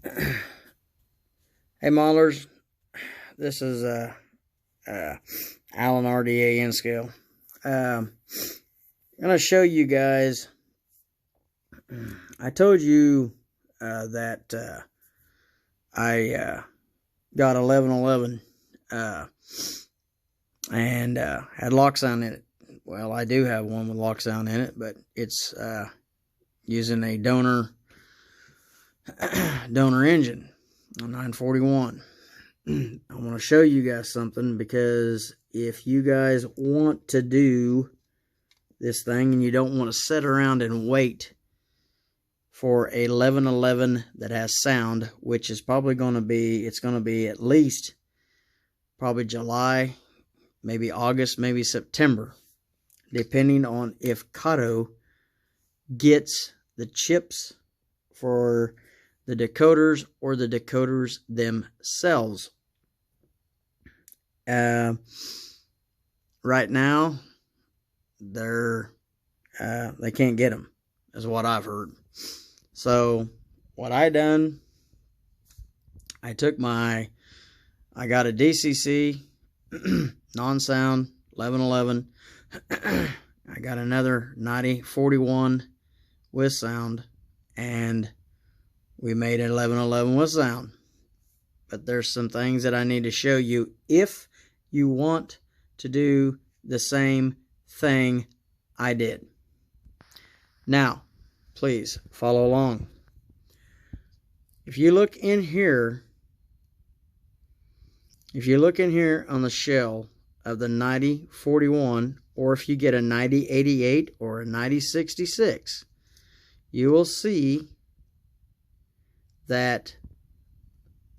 Hey modelers, this is Allen RDA N scale. I'm going to show you guys. I told you that I got 1111 and had lock sound in it. Well, I do have one with lock sound in it, but it's using a donor engine, a 941. I want to show you guys something, because if you guys want to do this thing and you don't want to sit around and wait for a 1111 that has sound, which is probably going to be, it's going to be at least probably July, maybe August, maybe September, depending on if KATO gets the chips for the decoders or the decoders themselves. Right now, they can't get them, is what I've heard. So what I done, I got a DCC non-sound 1111. I got another 9041 with sound, and we made an 1111 with sound. But there's some things that I need to show you if you want to do the same thing I did. Now, please follow along. If you look in here, on the shell of the 9041, or if you get a 9088 or a 9066, you will see that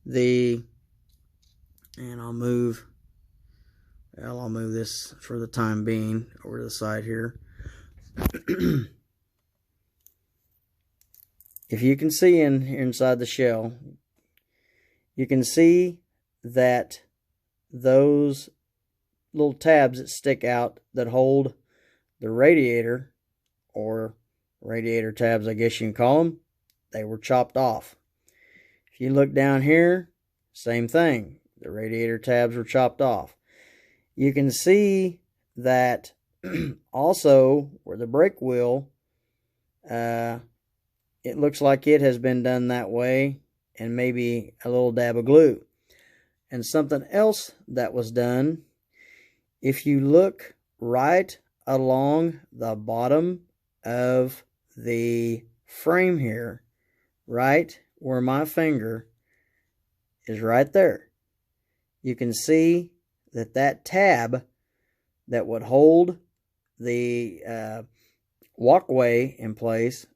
I'll move this for the time being over to the side here. If you can see inside the shell, you can see that those little tabs that stick out that hold the radiator, or radiator tabs, I guess you can call them, they were chopped off. If you look down here, same thing. The radiator tabs were chopped off. You can see that also where the brake wheel, it looks like it has been done that way, and maybe a little dab of glue. And something else that was done, if you look right along the bottom of the frame here, right where my finger is right there, you can see that tab that would hold the walkway in place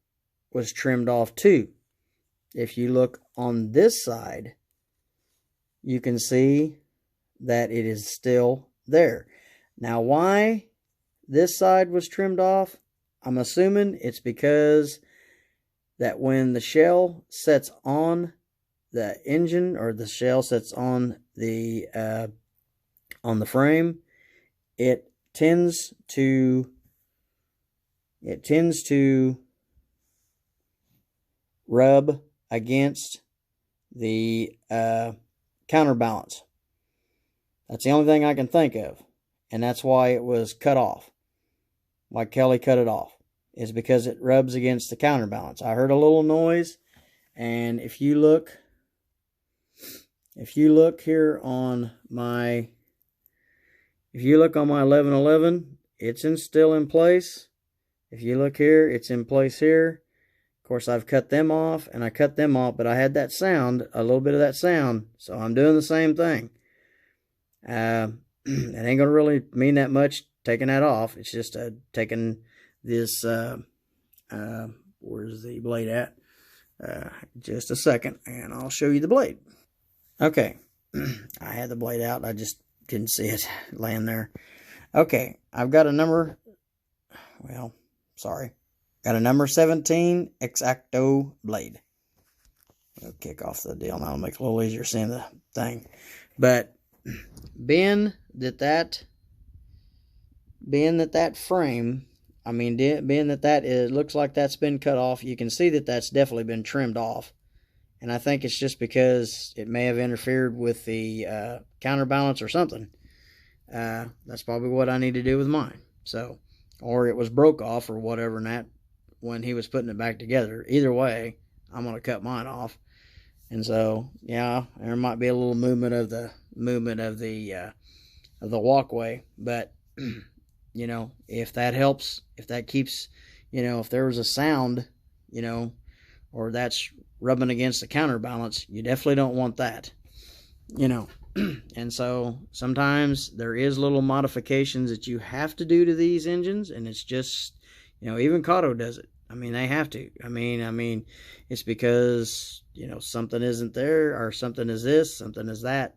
was trimmed off too. If you look on this side, you can see that it is still there. Now, why this side was trimmed off, I'm assuming it's because that when the shell sets on the engine, or the shell sets on the frame, it tends to rub against the counterbalance. That's the only thing I can think of, and that's why it was cut off. Why Kelly cut it off is because it rubs against the counterbalance. I heard a little noise, and if you look here on my, if you look on my 1111, it's still in place. If you look here, it's in place here. Of course, I've cut them off, and I cut them off, but I had that sound, a little bit of that sound, so I'm doing the same thing. It ain't going to really mean that much taking that off. It's just taking this, where's the blade at? Just a second, and I'll show you the blade. Okay, I had the blade out, I just didn't see it laying there. Okay, I've got a number, well, sorry. Got a number 17 X-Acto blade. I'll kick off the deal now. It'll make it a little easier seeing the thing. But being that frame, I mean, being that it looks like that's been cut off, you can see that that's definitely been trimmed off. and I think it's just because it may have interfered with the counterbalance or something. That's probably what I need to do with mine. So, or it was broke off or whatever, and that when he was putting it back together. Either way, I'm going to cut mine off. And so, yeah, there might be a little movement of the walkway, but you know, if that helps, if that keeps, you know, if there was a sound, you know, or that's rubbing against the counterbalance, you definitely don't want that, you know. And so sometimes there is little modifications that you have to do to these engines, and it's just, you know, even KATO does it. I mean, they have to. I mean, it's because, you know, something isn't there, or something is this, something is that,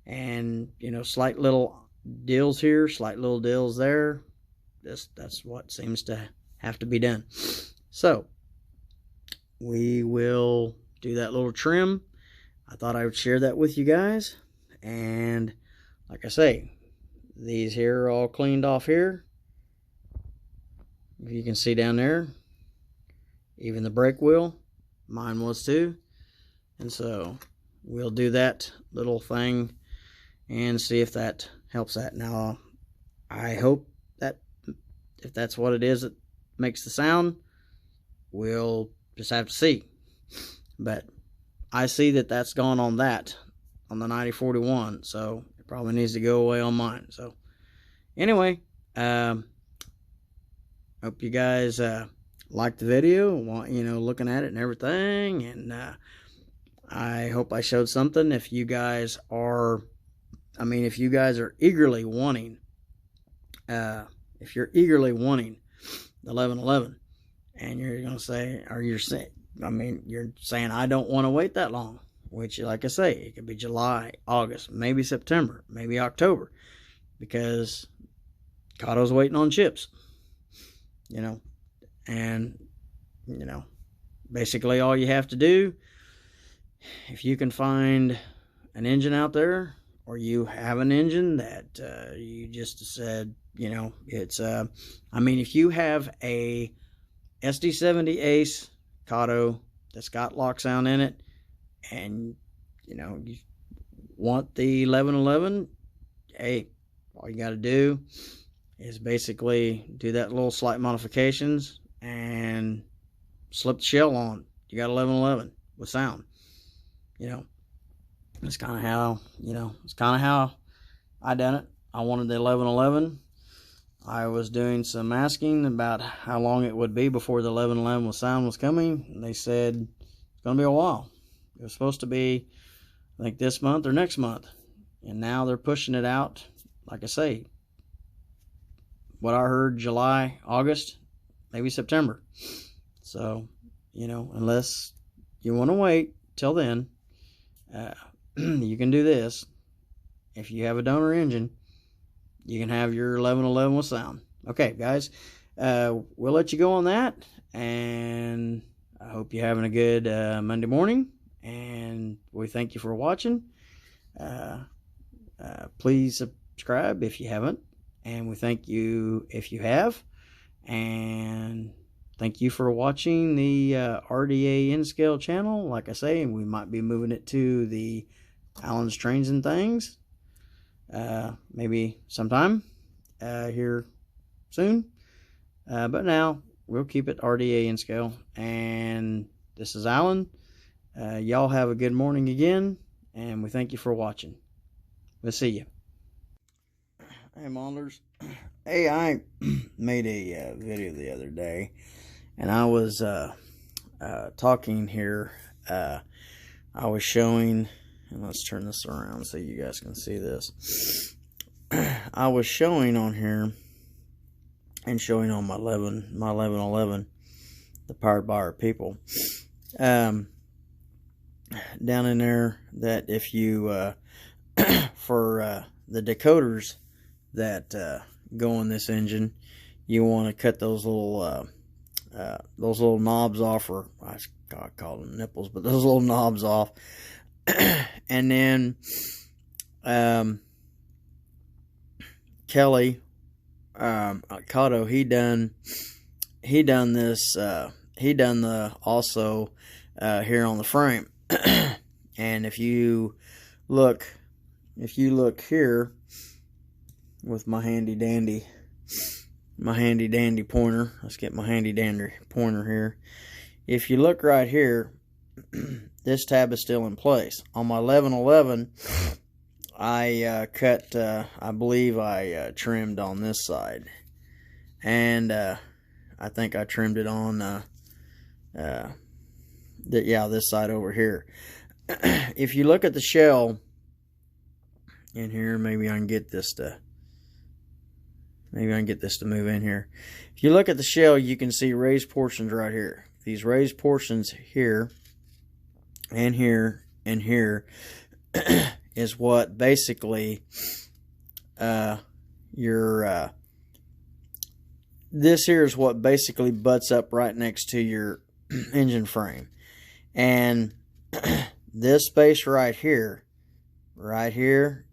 and, you know, slight little deals here, slight little deals there. That's what seems to have to be done. So we will do that little trim. I thought I would share that with you guys. And like I say, these here are all cleaned off here. If you can see down there, even the brake wheel, mine was too. And so we'll do that little thing and see if that helps that. Now, I hope that if that's what it is that makes the sound, we'll just have to see. But I see that that's gone on that, on the 9041, so it probably needs to go away on mine. So anyway, hope you guys like the video, you know, looking at it and everything, and I hope I showed something. If you guys are, if you guys are eagerly wanting, if you're eagerly wanting the 1111, and you're gonna say, or you're saying, you're saying I don't want to wait that long, which, like I say, it could be July, August, maybe September, maybe October, because KATO's waiting on chips, you know. And, you know, basically all you have to do, if you can find an engine out there, or you have an engine that you just said, you know, it's, if you have a SD70 Ace KATO that's got lock sound in it, and, you know, you want the 1111, hey, all you got to do is basically do that little slight modifications and slip the shell on. You got 1111 with sound. You know, that's kind of how, it's kind of how I done it. I wanted the 1111. I was doing some asking about how long it would be before the 1111 with sound was coming, and they said it's going to be a while. It was supposed to be, I think, this month or next month, and now they're pushing it out. Like I say, what I heard, July, August, maybe September. So, you know, unless you want to wait till then, you can do this. If you have a donor engine, you can have your 1111 with sound. Okay, guys, we'll let you go on that, and I hope you're having a good Monday morning, and we thank you for watching. Please subscribe if you haven't, and we thank you if you have, and thank you for watching the RDA N-Scale channel. Like I say, we might be moving it to the Allen's Trains and Things maybe sometime here soon, but now we'll keep it RDA N-Scale. And this is Allen. Y'all have a good morning again, and we thank you for watching. We'll see you. Hey, Maunders. Hey, I made a video the other day, and I was talking here. I was showing, and let's turn this around so you guys can see this. I was showing on here, and showing on my 1111, the Powered by Our People, down in there, that if you for the decoders that go on this engine, you want to cut those little knobs off, or I call them nipples, but those little knobs off. And then Kelly, KATO, he done this, he done the also here on the frame. And if you look here with my handy dandy pointer, let's get my handy dandy pointer here. If you look right here, this tab is still in place. On my 1111, I cut, I believe I trimmed on this side, and I think I trimmed it on this side over here. If you look at the shell in here, maybe I can get this to move in here. If you look at the shell, you can see raised portions right here. These raised portions here and here and here is what basically this here is what basically butts up right next to your engine frame. And this space right here,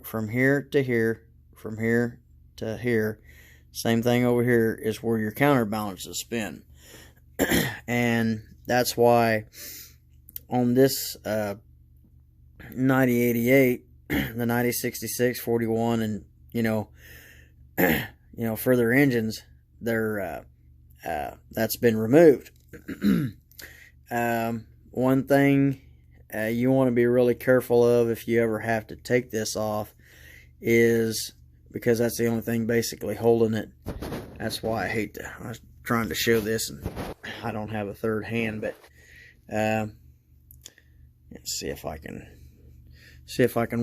from here to here, from here to here, same thing over here, is where your counterbalances spin. And that's why on this 9088, the 9066, 41, and further engines, they're that's been removed. One thing you want to be really careful of if you ever have to take this off is, because that's the only thing basically holding it. That's why I was trying to show this and I don't have a third hand, but let's see if I can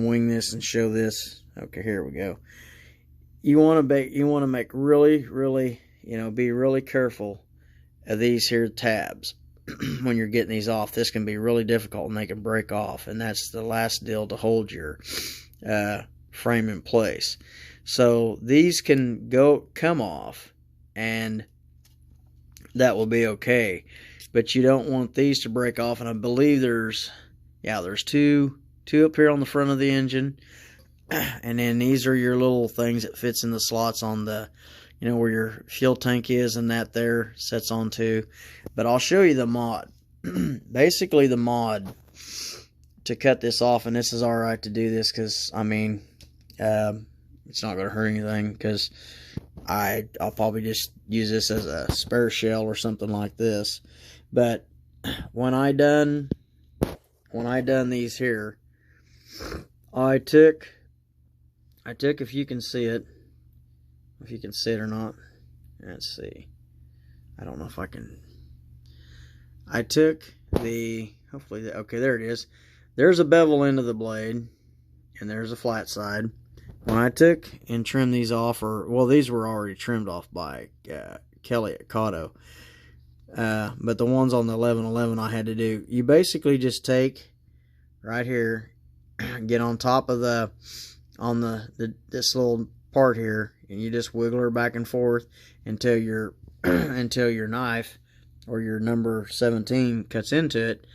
wing this and show this. Okay, here we go. You want to make really be really careful of these here tabs. When you're getting these off, this can be really difficult and they can break off, and that's the last deal to hold your frame in place. So these can come off, and that will be okay, but you don't want these to break off. And I believe there's two up here on the front of the engine, and then these are your little things that fits in the slots on the where your fuel tank is, and that there sets onto. But I'll show you the mod. Basically, the mod to cut this off, and this is all right to do this because it's not going to hurt anything, because I'll probably just use this as a spare shell or something like this. But when I done these here, I took, if you can see it, or not, let's see, I don't know if I can. I took okay, there it is. There's a bevel end of the blade, and there's a flat side. When I took and trimmed these off, these were already trimmed off by Kelly at KATO, but the ones on the 1111 I had to do. You basically just take right here, get on top of this little part here, and you just wiggle her back and forth until your knife or your number 17 cuts into it.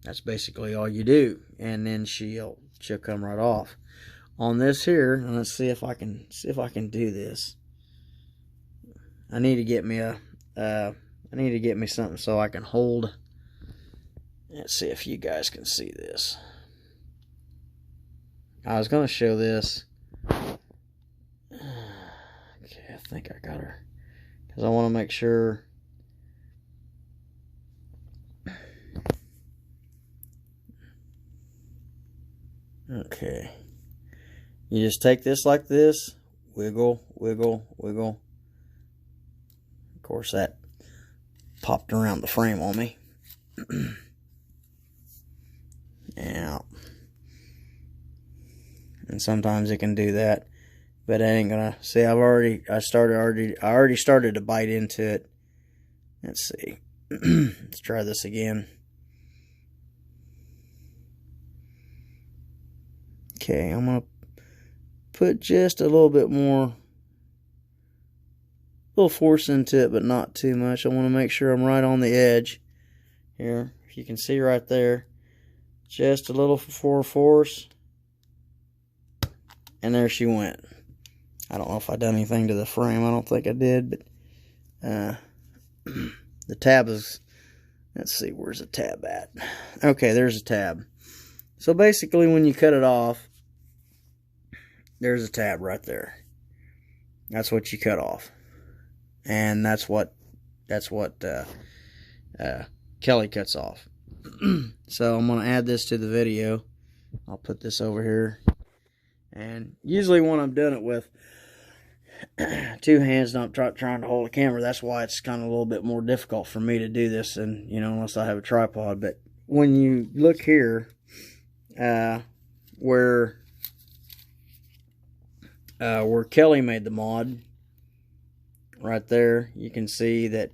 That's basically all you do, and then she'll come right off. On this here, and let's see if I can do this. I need to get me something so I can hold. Let's see if you guys can see this. I was going to show this. Okay, I think I got her, because I want to make sure. Okay, you just take this like this, wiggle, wiggle, wiggle. Of course, that popped around the frame on me. Yeah, and sometimes it can do that, but I ain't gonna see. I already started to bite into it. Let's see. Let's try this again. Okay, I'm gonna put just a little bit more, little force into it, but not too much. I want to make sure I'm right on the edge here. If you can see right there, just a little force, and there she went. I don't know if I done anything to the frame. I don't think I did, but the tab is, let's see, where's the tab at? Okay, there's a tab. So basically, when you cut it off, there's a tab right there. That's what you cut off, and that's what Kelly cuts off. So I'm gonna add this to the video. I'll put this over here, and usually when I'm doing it with two hands, not trying to hold the camera, that's why it's kind of a little bit more difficult for me to do this, and unless I have a tripod. But when you look here, where Kelly made the mod, right there, you can see that.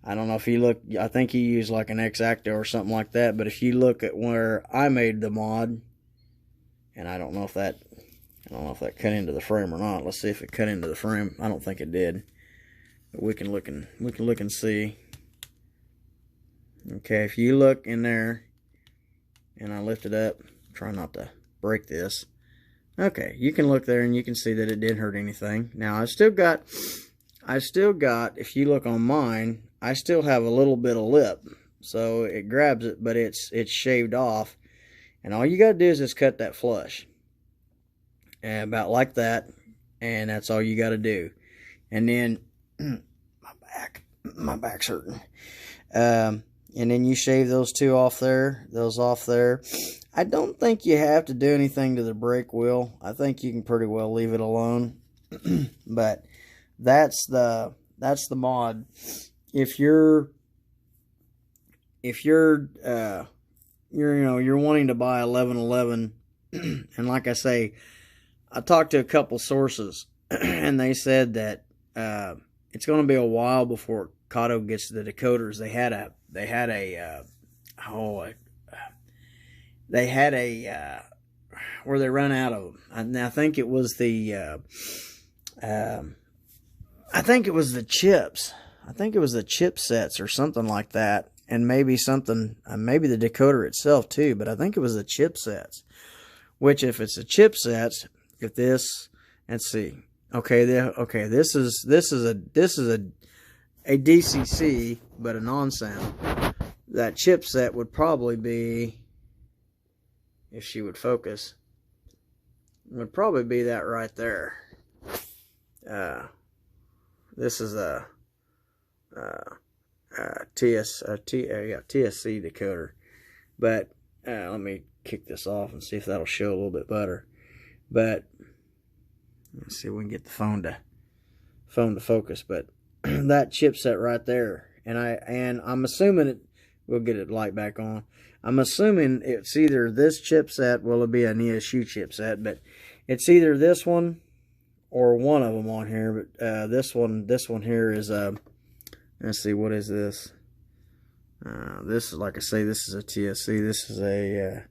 I don't know if you look, I think he used like an X-Acto or something like that, but if you look at where I made the mod, and I don't know if that cut into the frame or not. Let's see if it cut into the frame. I don't think it did. But we can look and see. Okay, if you look in there, and I lift it up, try not to break this. Okay, you can look there and you can see that it didn't hurt anything. Now I still got, if you look on mine, I still have a little bit of lip. So it grabs it, but it's shaved off. And all you got to do is just cut that flush. And about like that. And that's all you got to do. And then, my back's hurting. And then you shave those two off there, those off there. I don't think you have to do anything to the brake wheel. I think you can pretty well leave it alone. But that's the mod. If you're wanting to buy 1111, and like I say, I talked to a couple sources, and they said that it's going to be a while before KATO gets the decoders. They had a where they run out of them. And I think it was the chips. I think it was the chipsets or something like that, and maybe maybe the decoder itself too. But I think it was the chipsets. Which, if it's the chipsets, if this, let's see, okay, this is a DCC, but a non-sound. That chipset would probably be, if she would focus, would probably be that right there. This is a TSC decoder, but let me kick this off and see if that'll show a little bit better. But let's see if we can get the phone to focus. But that chipset right there, and I'm assuming we'll get it light back on. I'm assuming it's either this chipset, well, it'll be an ESU chipset, but it's either this one or one of them on here. But this one here is let's see, what is this? This is, like I say, this is a TSC. This is a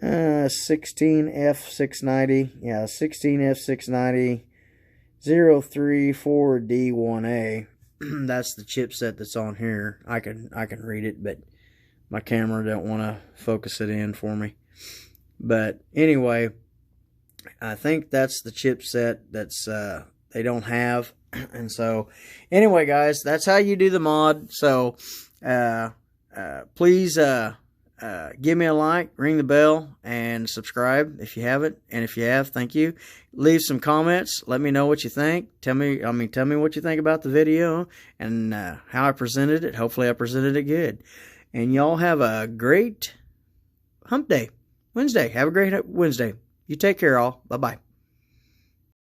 16F690. Yeah, 16F690 034D1A. That's the chipset that's on here. I can read it, but my camera don't want to focus it in for me. But anyway, I think that's the chipset that's they don't have. And so anyway, guys, that's how you do the mod. So please give me a like, ring the bell, and subscribe if you haven't. And if you have, thank you. Leave some comments. Let me know what you think. Tell me what you think about the video and how I presented it. Hopefully I presented it good. And y'all have a great hump day. Wednesday. Have a great Wednesday. You take care, all. Bye-bye.